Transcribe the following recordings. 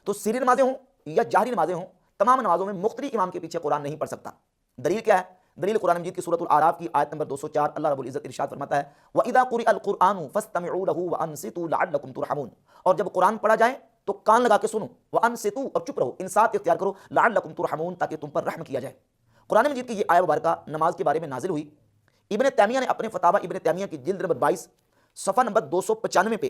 تو سری نمازیں ہوں یا جہری نمازیں ہوں، تمام نمازوں میں مقتدی امام کے پیچھے قرآن نہیں پڑھ سکتا۔ دلیل کیا ہے؟ دلیل قرآن مجید کی سورۃ الاعراف کی آیت نمبر 204، اللہ رب العزت ارشاد فرماتا ہے وَإِذَا قُرِئَ الْقُرْآنُ فَاسْتَمِعُوا لَهُ وَأَنصِتُوا لَعَلَّكُمْ تُرْحَمُونَ، اور جب قرآن پڑھا جائے تو کان لگا کے سنو، وَأَنصِتُوا، اور چپ رہو، انصات اختیار کرو، لَعَلَّكُمْ تُرْحَمُونَ، تاکہ تم پر رحم کیا جائے۔ قرآن مجید کی یہ آیت مبارکہ نماز کے بارے میں نازل ہوئی۔ ابن تیمیہ نے اپنے فتاوی ابن تیمیہ کی جلد نمبر 22 صفحہ نمبر 295 پہ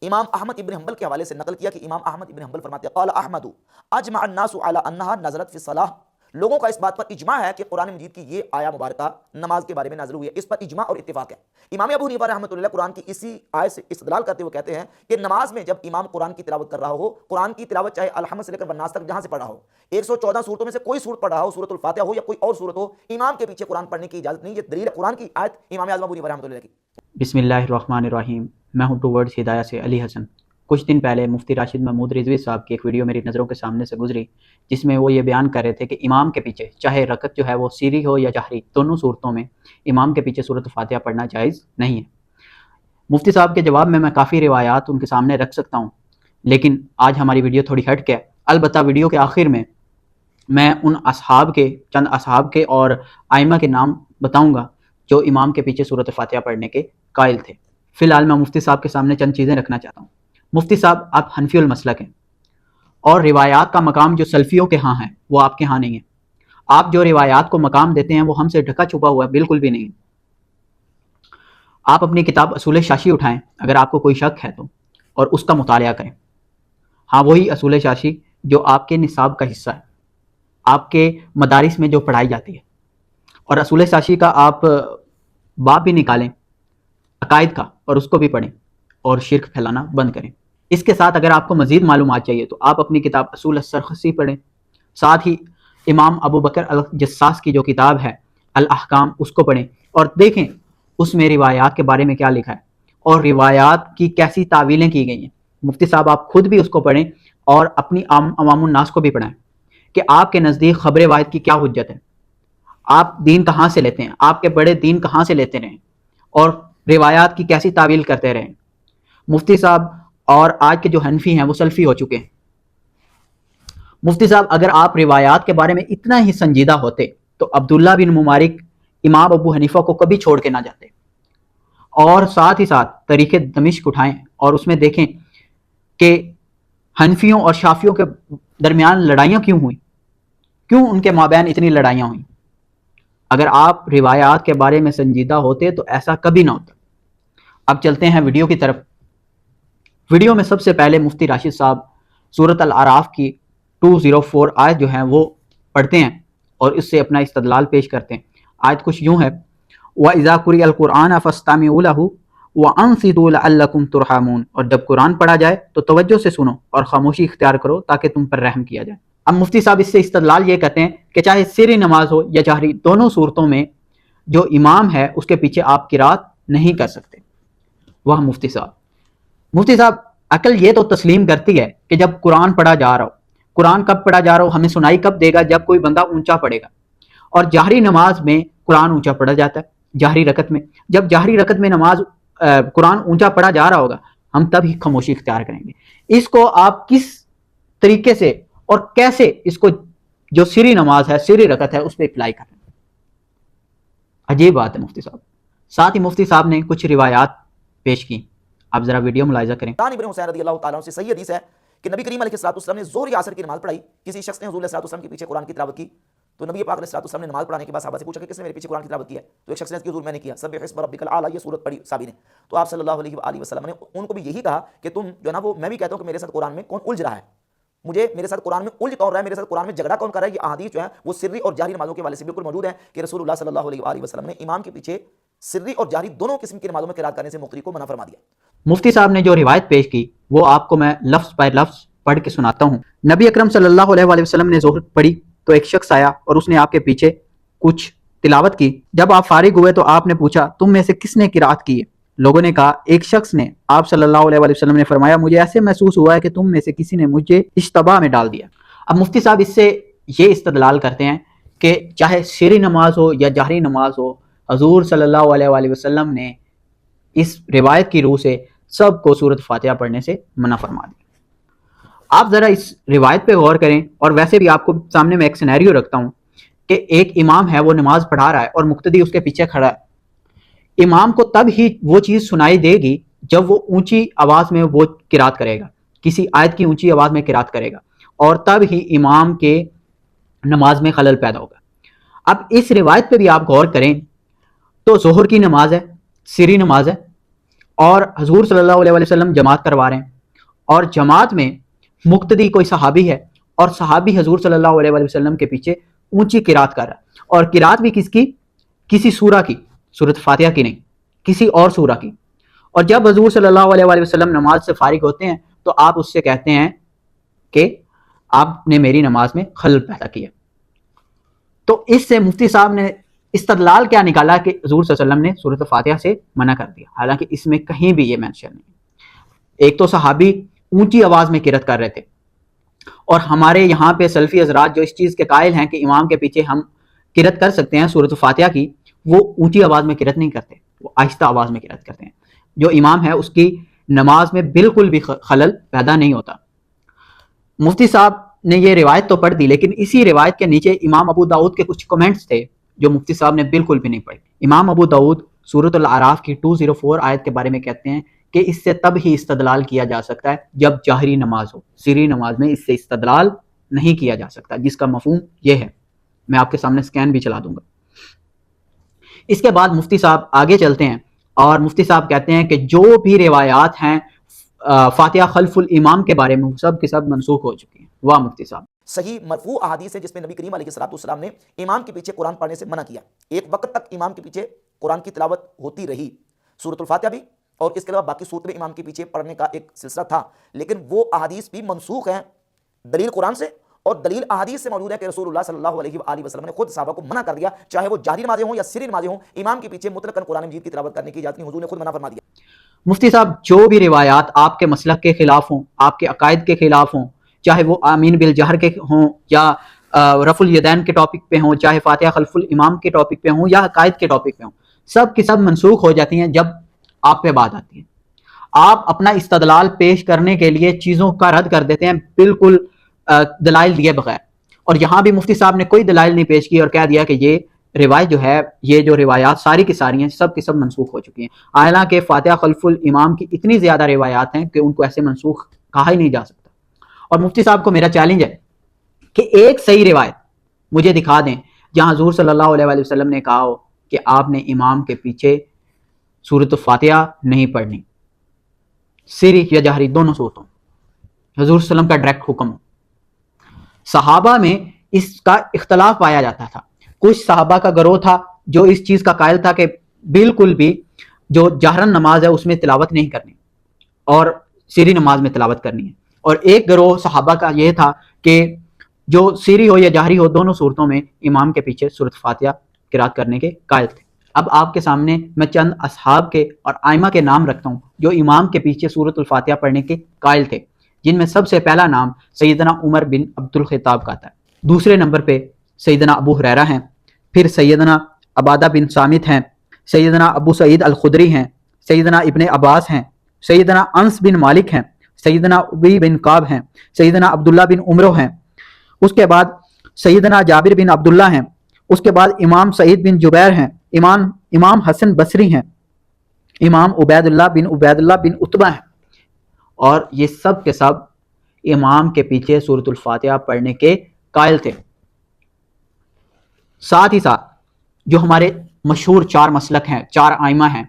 امام احمد ابن حنبل کے حوالے سے نقل کیا کہ امام احمد ابن حنبل فرماتے ہیں قال احمد اجمع الناس علی انہا نزلت فی الصلاۃ، لوگوں کا اس بات پر اجماع ہے کہ قرآن مجید کی یہ آیہ مبارکہ نماز کے بارے میں نازل ہوئی ہے، اس پر اجماع اور اتفاق ہے۔ امام ابو حنیفہ رحمۃ اللہ قرآن کی اسی آیت سے استدلال کرتے ہوئے کہتے ہیں کہ نماز میں جب امام قرآن کی تلاوت کر رہا ہو، قرآن کی تلاوت چاہے الحمد سے لے کر والناس تک جہاں سے پڑھ رہا ہو، 114 صورتوں میں سے کوئی صورت پڑھ رہا ہو، سورۃ الفاتحہ ہو یا کوئی اور صورت ہو، امام کے پیچھے قرآن پڑھنے کی اجازت نہیں۔ یہ دلیل ہے قرآن کی آیت امام اعظم ابو حنیفہ رحمۃ اللہ کی۔ بسم اللہ الرحمن الرحیم، میں ہوں ٹوورڈز ہدایہ سے علی حسن۔ کچھ دن پہلے مفتی راشد محمود رضوی صاحب کی ایک ویڈیو میری نظروں کے سامنے سے گزری، جس میں وہ یہ بیان کر رہے تھے کہ امام کے پیچھے چاہے رکعت جو ہے وہ سری ہو یا جہری، دونوں صورتوں میں امام کے پیچھے سورۃ الفاتحہ پڑھنا جائز نہیں ہے۔ مفتی صاحب کے جواب میں کافی روایات ان کے سامنے رکھ سکتا ہوں، لیکن آج ہماری ویڈیو تھوڑی ہٹ کے، البتہ ویڈیو کے آخر میں ان اصحاب کے، چند اصحاب کے اور ائمہ کے نام بتاؤں گا جو امام کے پیچھے سورۃ الفاتحہ پڑھنے کے قائل تھے۔ فی الحال میں مفتی صاحب کے سامنے چند چیزیں رکھنا چاہتا ہوں۔ مفتی صاحب آپ حنفی المسلک ہیں، اور روایات کا مقام جو سلفیوں کے ہاں ہے وہ آپ کے ہاں نہیں ہے۔ آپ جو روایات کو مقام دیتے ہیں وہ ہم سے ڈھکا چھپا ہوا ہے، بالکل بھی نہیں۔ آپ اپنی کتاب اصول شاشی اٹھائیں اگر آپ کو کوئی شک ہے تو، اور اس کا مطالعہ کریں۔ ہاں، وہی اصول شاشی جو آپ کے نصاب کا حصہ ہے، آپ کے مدارس میں جو پڑھائی جاتی ہے، اور اصول شاشی کا آپ باب بھی نکالیں عقائد کا اور اس کو بھی پڑھیں اور شرک پھیلانا بند کریں۔ اس کے ساتھ اگر آپ کو مزید معلومات چاہیے تو آپ اپنی کتاب اصول السرخسی پڑھیں، ساتھ ہی امام ابو بکر الجساس کی جو کتاب ہے الاحکام اس کو پڑھیں اور دیکھیں اس میں روایات کے بارے میں کیا لکھا ہے اور روایات کی کیسی تعویلیں کی گئی ہیں۔ مفتی صاحب آپ خود بھی اس کو پڑھیں اور اپنی عوام الناس کو بھی پڑھائیں کہ آپ کے نزدیک خبر واحد کی کیا حجت ہے، آپ دین کہاں سے لیتے ہیں، آپ کے بڑے دین کہاں سے لیتے رہیں اور روایات کی کیسی تعویل کرتے رہیں۔ مفتی صاحب اور آج کے جو حنفی ہیں وہ سلفی ہو چکے ہیں۔ مفتی صاحب اگر آپ روایات کے بارے میں اتنا ہی سنجیدہ ہوتے تو عبداللہ بن مبارک امام ابو حنیفہ کو کبھی چھوڑ کے نہ جاتے، اور ساتھ ہی ساتھ تاریخ دمشق اٹھائیں اور اس میں دیکھیں کہ حنفیوں اور شافیوں کے درمیان لڑائیاں کیوں ہوئیں، کیوں ان کے مابین اتنی لڑائیاں ہوئیں۔ اگر آپ روایات کے بارے میں سنجیدہ ہوتے تو ایسا کبھی نہ ہوتا۔ اب چلتے ہیں ویڈیو کی طرف۔ ویڈیو میں سب سے پہلے مفتی راشد صاحب سورۃ الاعراف کی 204 آیت جو ہیں وہ پڑھتے ہیں اور اس سے اپنا استدلال پیش کرتے ہیں۔ آیت کچھ یوں ہے وَإِذَا قُرِئَ الْقُرْآنَ فَاسْتَمِعُوا لَهُ وَأَنصِتُوا لَعَلَّكُمْ تُرْحَمُونَ، اور جب قرآن پڑھا جائے تو توجہ سے سنو اور خاموشی اختیار کرو تاکہ تم پر رحم کیا جائے۔ اب مفتی صاحب اس سے استدلال یہ کہتے ہیں کہ چاہے سری نماز ہو یا جہری، دونوں صورتوں میں جو امام ہے اس کے پیچھے آپ قرات نہیں کر سکتے۔ وہ مفتی صاحب عقل یہ تو تسلیم کرتی ہے کہ جب قرآن پڑھا جا رہا ہو، قرآن کب پڑھا جا رہا ہو ہمیں سنائی کب دے گا؟ جب کوئی بندہ اونچا پڑھے گا، اور جہری نماز میں قرآن اونچا پڑھا جاتا ہے۔ جہری رکعت میں جب جہری رکعت میں نماز قرآن اونچا پڑھا جا رہا ہوگا ہم تب ہی خاموشی اختیار کریں گے۔ اس کو آپ کس طریقے سے اور کیسے اس کو جو سری نماز ہے، سری رکعت ہے، اس پہ اپلائی کریں؟ عجیب بات ہے مفتی صاحب۔ ساتھ ہی مفتی صاحب نے کچھ روایات پیش کی، آپ ذرا ویڈیو ملاحظہ کریں۔ ابن حسین رضی اللہ تعالیٰ عنہ سے صحیح حدیث ہے کہ نبی کریم علیہ الصلوۃ والسلام نے ظہر یا عصر کی نماز پڑھائی، کسی شخص نے حضور علیہ الصلوۃ والسلام کے پیچھے قرآن کی تلاوت کی تو نبی پاک علیہ الصلوۃ والسلام نے نماز پڑھانے کے بعد صحابہ سے پوچھا کہ کس نے میرے پیچھے قرآن کی تلاوت کی ہے؟ تو ایک شخص نے کہا حضور میں نے کیا، سبح اسم ربک الاعلی، یہ سورت پڑھی صحابی نے۔ تو آپ صلی اللہ علیہ وآلہ وسلم نے ان کو بھی یہی کہا کہ تم جو ہے نا وہ میں بھی کہتا ہوں کہ میرے ساتھ قرآن میں کون الجھ رہا ہے، مجھے میرے ساتھ قرآن میں الجھ کون رہا ہے، میرے ساتھ قرآن میں جھگڑا کون کر رہا ہے۔ یہ احادیث جو ہیں وہ سری اور جہری نمازوں کے حوالے سے بالکل موجود ہیں کہ رسول اللہ صلی اللہ علیہ وآلہ وسلم نے امام کے پیچھے سری اور جہری دونوں قسم کی نمازوں میں قرات کرنے سے مقتدی کو منع فرما دیا۔ مفتی صاحب نے جو روایت پیش کی وہ آپ کو میں لفظ بائی لفظ پڑھ کے سناتا ہوں۔ نبی اکرم صلی اللہ علیہ وآلہ وسلم نے ظہر پڑھی تو ایک شخص آیا اور اس نے آپ کے پیچھے کچھ تلاوت کی۔ جب آپ فارغ ہوئے تو آپ نے پوچھا تم میں سے کس نے قرات کی ہے؟ لوگوں نے کہا ایک شخص نے۔ آپ صلی اللہ علیہ وآلہ وسلم نے فرمایا مجھے ایسے محسوس ہوا ہے کہ تم میں سے کسی نے مجھے اشتباہ میں ڈال دیا۔ اب مفتی صاحب اس سے یہ استدلال کرتے ہیں کہ چاہے سری نماز ہو یا جہری نماز ہو، حضور صلی اللہ علیہ وآلہ وسلم نے اس روایت کی روح سے سب کو سورۃ فاتحہ پڑھنے سے منع فرما دیا۔ آپ ذرا اس روایت پہ غور کریں، اور ویسے بھی آپ کو سامنے میں ایک سینیریو رکھتا ہوں کہ ایک امام ہے، وہ نماز پڑھا رہا ہے اور مقتدی اس کے پیچھے کھڑا ہے۔ امام کو تب ہی وہ چیز سنائی دے گی جب وہ اونچی آواز میں وہ قرات کرے گا، کسی آیت کی اونچی آواز میں قرات کرے گا، اور تب ہی امام کے نماز میں خلل پیدا ہوگا۔ اب اس روایت پہ بھی آپ غور کریں تو ظہر کی نماز ہے، سری نماز ہے، اور حضور صلی اللہ علیہ وسلم جماعت کروا رہے ہیں، اور جماعت میں مقتدی کوئی صحابی ہے، اور صحابی حضور صلی اللہ علیہ وسلم کے پیچھے اونچی قرات کر رہا ہے، اور قرات بھی کس کی؟ کسی سورہ کی، سورۃ فاتحہ کی نہیں، کسی اور سورہ کی۔ اور جب حضور صلی اللہ علیہ وسلم نماز سے فارغ ہوتے ہیں تو آپ اس سے کہتے ہیں کہ آپ نے میری نماز میں خلل پیدا کیا۔ تو اس سے مفتی صاحب نے استدلال کیا نکالا کہ حضور صلی اللہ علیہ وسلم نے سورۃ فاتحہ سے منع کر دیا، حالانکہ اس میں کہیں بھی یہ مینشن نہیں۔ ایک تو صحابی اونچی آواز میں قرات کر رہے تھے، اور ہمارے یہاں پہ سلفی حضرات جو اس چیز کے قائل ہیں کہ امام کے پیچھے ہم قرات کر سکتے ہیں سورۃ فاتحہ کی، وہ اونچی آواز میں قرات نہیں کرتے، وہ آہستہ آواز میں قرات کرتے ہیں۔ جو امام ہے اس کی نماز میں بالکل بھی خلل پیدا نہیں ہوتا۔ مفتی صاحب نے یہ روایت تو پڑھ دی، لیکن اسی روایت کے نیچے امام ابو داؤد کے کچھ کمنٹس تھے جو مفتی صاحب نے بالکل بھی نہیں پڑھی۔ امام ابو داؤد سورۃ الاعراف کی 204 آیت کے بارے میں کہتے ہیں کہ اس سے تب ہی استدلال کیا جا سکتا ہے جب جاہری نماز ہو، سری نماز میں اس سے استدلال نہیں کیا جا سکتا، جس کا مفہوم یہ ہے۔ میں آپ کے سامنے سکین بھی چلا دوں گا۔ اس کے بعد مفتی صاحب آگے چلتے ہیں، اور مفتی صاحب کہتے ہیں کہ جو بھی روایات ہیں فاتحہ خلف الامام کے بارے میں، سب کے سب منسوخ ہو چکی ہیں۔ واہ مفتی صاحب! صحیح مرفوع احادیث ہے جس میں نبی کریم علیہ الصلوۃ والسلام نے امام کے پیچھے قرآن پڑھنے سے منع کیا۔ ایک وقت تک امام کے پیچھے قرآن کی تلاوت ہوتی رہی، سورۃ الفاتحہ بھی، اور اس کے علاوہ باقی سورتیں امام کے پیچھے پڑھنے کا ایک سلسلہ تھا، لیکن وہ احادیث بھی منسوخ ہیں دلیل قرآن سے، اور دلیل احادیث سے موجود ہے کہ رسول اللہ صلی اللہ علیہ وآلہ وسلم نے خود صحابہ کو منع کر دیا، چاہے وہ جہری نمازیں ہوں یا سری نمازیں ہوں، امام کے پیچھے مطلقاً قرآن مجید کی تلاوت کرنے کی اجازت نہیں، حضور نے خود منع فرما دیا۔ مفتی صاحب جو بھی روایات آپ کے مسلک کے خلاف ہوں، آپ کے عقائد کے خلاف ہوں، چاہے وہ آمین بالجہر کے ہوں، یا رفع الیدین کے ٹاپک پہ ہوں، چاہے فاتحہ خلف الامام کے ٹاپک پہ ہوں، یا عقائد کے ٹاپک پہ ہوں، سب کی سب منسوخ ہو جاتی ہیں جب آپ پہ بات آتی ہے۔ آپ اپنا استدلال پیش کرنے کے لیے چیزوں کا رد کر دیتے ہیں بالکل دلائل دیے بغیر، اور یہاں بھی مفتی صاحب نے کوئی دلائل نہیں پیش کی اور کہہ دیا کہ یہ روایت جو ہے، یہ جو روایات ساری کی ساری ہیں، سب کی سب منسوخ ہو چکی ہیں، حالانکہ فاتحہ خلف الامام کی اتنی زیادہ روایات ہیں کہ ان کو ایسے منسوخ کہا ہی نہیں جا سکتا۔ اور مفتی صاحب کو میرا چیلنج ہے کہ ایک صحیح روایت مجھے دکھا دیں جہاں حضور صلی اللہ علیہ وآلہ وسلم نے کہا ہو کہ آپ نے امام کے پیچھے سورۃ فاتحہ نہیں پڑھنی، سری یا جہری دونوں صورتوں، حضور صلی اللہ علیہ وسلم کا ڈائریکٹ حکم ہو۔ صحابہ میں اس کا اختلاف پایا جاتا تھا، کچھ صحابہ کا گروہ تھا جو اس چیز کا قائل تھا کہ بالکل بھی جو جہرن نماز ہے اس میں تلاوت نہیں کرنی اور سری نماز میں تلاوت کرنی ہے، اور ایک گروہ صحابہ کا یہ تھا کہ جو سری ہو یا جہری ہو دونوں صورتوں میں امام کے پیچھے سورۃ فاتحہ قرات کرنے کے قائل تھے۔ اب آپ کے سامنے میں چند اصحاب کے اور ائمہ کے نام رکھتا ہوں جو امام کے پیچھے سورۃ الفاتحہ پڑھنے کے قائل تھے، جن میں سب سے پہلا نام سیدنا عمر بن عبد الخطاب کا تھا، دوسرے نمبر پہ سیدنا ابو ہریرہ ہیں، پھر سیدنا عبادہ بن صامت ہیں، سیدنا ابو سعید الخدری ہیں، سیدنا ابن عباس ہیں، سیدنا انس بن مالک ہیں، سیدنا ابی بن کعب ہیں، سیدنا عبداللہ بن عمرو ہیں، اس کے بعد سیدنا جابر بن عبداللہ ہیں، اس کے بعد امام سعید بن جبیر ہیں، امام حسن بصری ہیں، امام عبید اللہ بن عتبہ ہیں، اور یہ سب کے سب امام کے پیچھے سورۃ الفاتحہ پڑھنے کے قائل تھے۔ ساتھ ہی ساتھ جو ہمارے مشہور چار مسلک ہیں، چار ائمہ ہیں،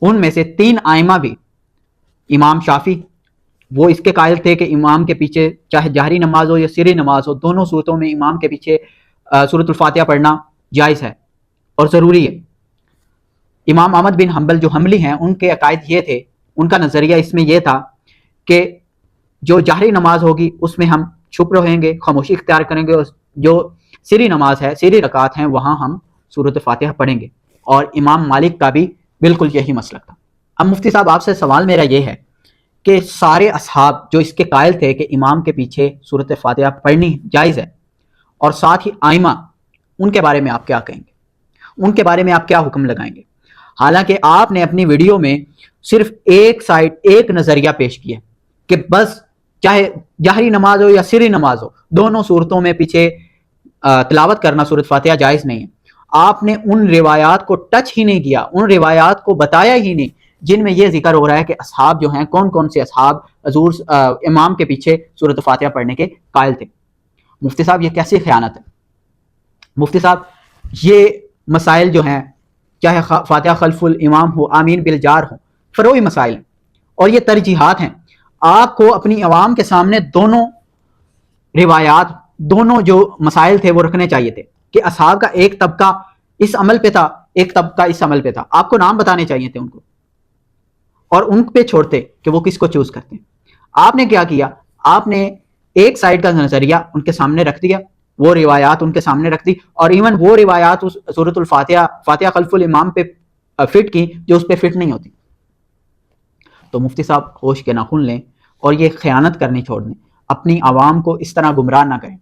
ان میں سے تین ائمہ بھی، امام شافعی وہ اس کے قائل تھے کہ امام کے پیچھے چاہے جہری نماز ہو یا سری نماز ہو، دونوں صورتوں میں امام کے پیچھے سورۃ الفاتحہ پڑھنا جائز ہے اور ضروری ہے۔ امام احمد بن حنبل جو حنبلی ہیں، ان کے عقائد یہ تھے، ان کا نظریہ اس میں یہ تھا کہ جو جہری نماز ہوگی اس میں ہم چھپ رہیں گے، خاموشی اختیار کریں گے، اور جو سری نماز ہے، سری رکعات ہیں، وہاں ہم سورۃ فاتحہ پڑھیں گے، اور امام مالک کا بھی بالکل یہی مسلک تھا۔ اب مفتی صاحب آپ سے سوال میرا یہ ہے کہ سارے اصحاب جو اس کے قائل تھے کہ امام کے پیچھے سورۃ فاتحہ پڑھنی جائز ہے، اور ساتھ ہی ائمہ، ان کے بارے میں آپ کیا کہیں گے؟ ان کے بارے میں آپ کیا حکم لگائیں گے؟ حالانکہ آپ نے اپنی ویڈیو میں صرف ایک سائڈ، ایک نظریہ پیش کیا کہ بس چاہے جہری نماز ہو یا سری نماز ہو، دونوں صورتوں میں پیچھے تلاوت کرنا سورۃ فاتحہ جائز نہیں ہے۔ آپ نے ان روایات کو ٹچ ہی نہیں کیا، ان روایات کو بتایا ہی نہیں جن میں یہ ذکر ہو رہا ہے کہ اصحاب جو ہیں کون کون سے اصحاب حضور امام کے پیچھے سورۃ فاتحہ پڑھنے کے قائل تھے۔ مفتی صاحب یہ کیسی خیانت ہے؟ مفتی صاحب یہ مسائل جو ہیں، چاہے فاتحہ خلف الامام ہو، آمین بالجار ہو، فروعی مسائل ہیں اور یہ ترجیحات ہیں۔ آپ کو اپنی عوام کے سامنے دونوں روایات، دونوں جو مسائل تھے وہ رکھنے چاہیے تھے کہ اصحاب کا ایک طبقہ اس عمل پہ تھا، ایک طبقہ اس عمل پہ تھا، آپ کو نام بتانے چاہیے تھے ان کو، اور ان پہ چھوڑتے کہ وہ کس کو چوز کرتے ہیں۔ آپ نے کیا کیا؟ آپ نے ایک سائڈ کا نظریہ ان کے سامنے رکھ دیا، وہ روایات ان کے سامنے رکھ دی، اور ایون وہ روایات اس سورۃ الفاتحہ، فاتحہ خلف الامام پہ فٹ کی جو اس پہ فٹ نہیں ہوتی۔ تو مفتی صاحب ہوش کے ناخن لیں اور یہ خیانت کرنی چھوڑ دیں، اپنی عوام کو اس طرح گمراہ نہ کریں۔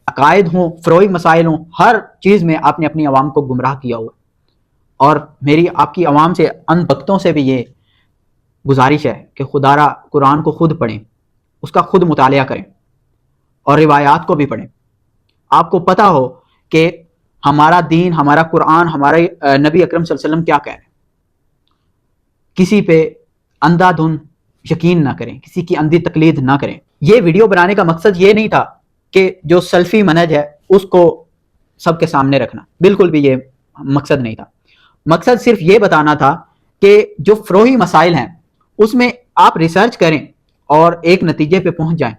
عقائد ہوں، فروعی مسائل ہوں، ہر چیز میں آپ نے اپنی عوام کو گمراہ کیا ہوا۔ اور میری آپ کی عوام سے، ان بختوں سے بھی یہ گزارش ہے کہ خدا را قرآن کو خود پڑھیں، اس کا خود مطالعہ کریں اور روایات کو بھی پڑھیں۔ آپ کو پتہ ہو کہ ہمارا دین، ہمارا قرآن، ہمارے نبی اکرم صلی اللہ علیہ وسلم کیا کہہ رہے ہیں۔ کسی پہ اندھا دھن یقین نہ کریں، کسی کی اندھی تقلید نہ کریں۔ یہ ویڈیو بنانے کا مقصد یہ نہیں تھا کہ جو سلفی منہج ہے اس کو سب کے سامنے رکھنا، بالکل بھی یہ مقصد نہیں تھا۔ مقصد صرف یہ بتانا تھا کہ جو فروعی مسائل ہیں اس میں آپ ریسرچ کریں اور ایک نتیجے پہ پہنچ جائیں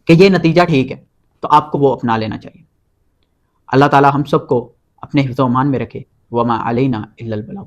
کہ یہ نتیجہ ٹھیک ہے، تو آپ کو وہ اپنا لینا چاہیے۔ اللہ تعالی ہم سب کو اپنے حفظ و امان میں رکھے۔ وما علینا الا البلاغ۔